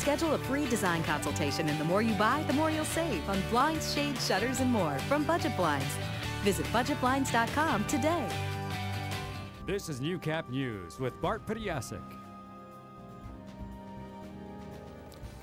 Schedule a free design consultation, and the more you buy, the more you'll save on blinds, shades, shutters, and more from Budget Blinds. Visit budgetblinds.com today. This is Newcap News with Bart Pediasic.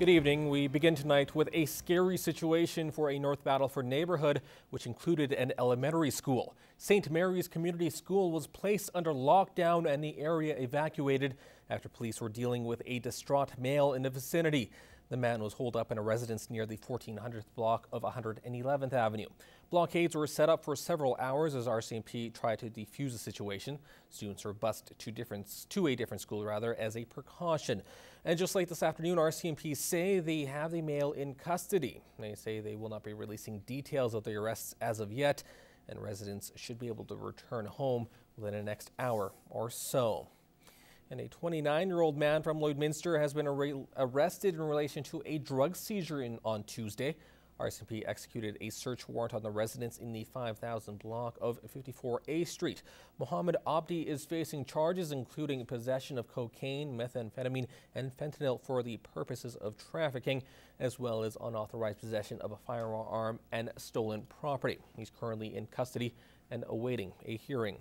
Good evening. We begin tonight with a scary situation for a North Battleford neighborhood, which included an elementary school. St. Mary's Community School was placed under lockdown and the area evacuated after police were dealing with a distraught male in the vicinity. The man was holed up in a residence near the 1400th block of 111th Avenue. Blockades were set up for several hours as RCMP tried to defuse the situation. Students were bused to a different school as a precaution. And just late this afternoon, RCMP say they have the male in custody. They say they will not be releasing details of the arrests as of yet, and residents should be able to return home within the next hour or so. And a 29-year-old man from Lloydminster has been arrested in relation to a drug seizure on Tuesday. RCMP executed a search warrant on the residence in the 5000 block of 54A Street. Mohammed Abdi is facing charges including possession of cocaine, methamphetamine, and fentanyl for the purposes of trafficking, as well as unauthorized possession of a firearm and stolen property. He's currently in custody and awaiting a hearing.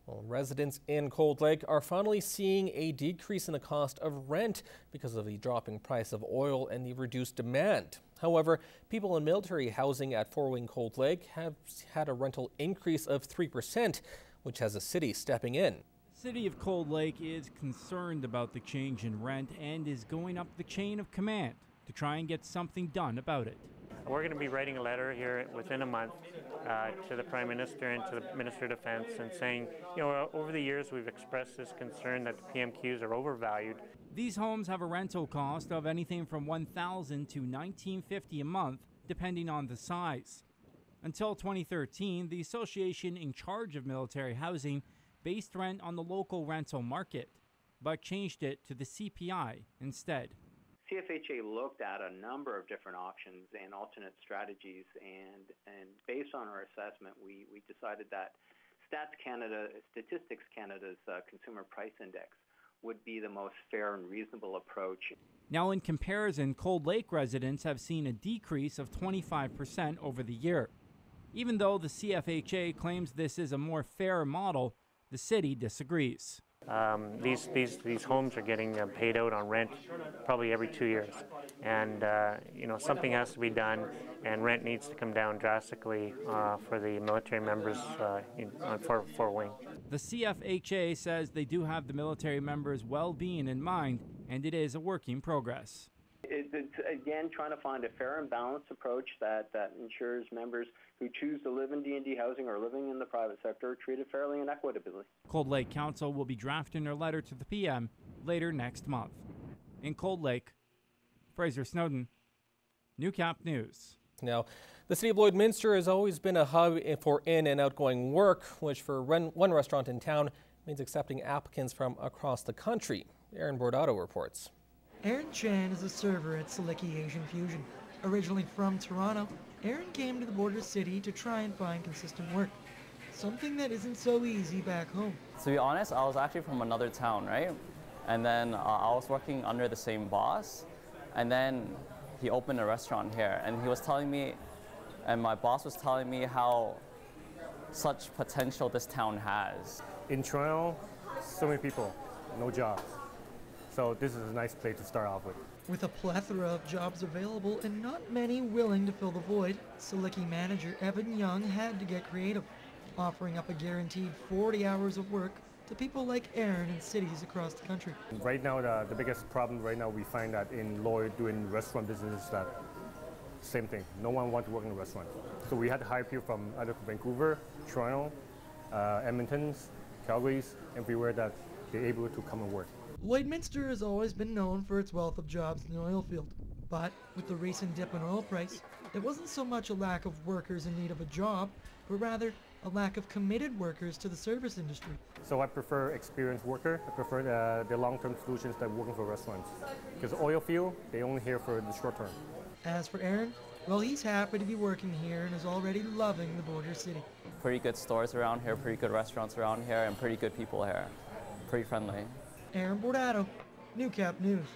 Well, residents in Cold Lake are finally seeing a decrease in the cost of rent because of the dropping price of oil and the reduced demand. However, people in military housing at Four Wing Cold Lake have had a rental increase of 3%, which has the city stepping in. The city of Cold Lake is concerned about the change in rent and is going up the chain of command to try and get something done about it. We're going to be writing a letter here within a month to the Prime Minister and to the Minister of Defense and saying, over the years we've expressed this concern that the PMQs are overvalued. These homes have a rental cost of anything from $1,000 to $1,950 a month, depending on the size. Until 2013, the association in charge of military housing based rent on the local rental market, but changed it to the CPI instead. CFHA looked at a number of different options and alternate strategies, and based on our assessment, we decided that Statistics Canada's Consumer Price Index would be the most fair and reasonable approach. Now, in comparison, Cold Lake residents have seen a decrease of 25% over the year. Even though the CFHA claims this is a more fair model, the city disagrees. These homes are getting paid out on rent probably every 2 years, and something has to be done, and rent needs to come down drastically for the military members on Fort Wing. The CFHA says they do have the military members' well-being in mind, and it is a work in progress. It's again trying to find a fair and balanced approach that ensures members who choose to live in D&D housing or living in the private sector are treated fairly and equitably. Cold Lake Council will be drafting their letter to the PM later next month. In Cold Lake, Fraser Snowden, Newcap News. Now, the city of Lloydminster has always been a hub for in- and outgoing work, which for one restaurant in town means accepting applicants from across the country. Aaron Bordato reports. Aaron Chan is a server at Selecki Asian Fusion. Originally from Toronto, Aaron came to the border city to try and find consistent work, something that isn't so easy back home. To be honest, I was actually from another town, right? And then I was working under the same boss, and then he opened a restaurant here, and he was telling me, and my boss was telling me how such potential this town has. In Toronto, so many people, no jobs. So this is a nice place to start off with. With a plethora of jobs available and not many willing to fill the void, Selecki manager Evan Young had to get creative, offering up a guaranteed 40 hours of work to people like Aaron in cities across the country. Right now, the biggest problem right now we find that in Lloyd doing restaurant business is that same thing. No one wants to work in a restaurant. So we had to hire people from either Vancouver, Toronto, Edmonton, Calgary, everywhere that they're able to come and work. Lloydminster has always been known for its wealth of jobs in the oil field, but with the recent dip in oil price, it wasn't so much a lack of workers in need of a job, but rather a lack of committed workers to the service industry. So I prefer experienced worker. I prefer the long-term solutions that working for restaurants. Because oil field, they only here for the short term. As for Aaron, well, he's happy to be working here and is already loving the border city. Pretty good stores around here, pretty good restaurants around here, and pretty good people here. Pretty friendly. Aaron Bordato, Newcap News.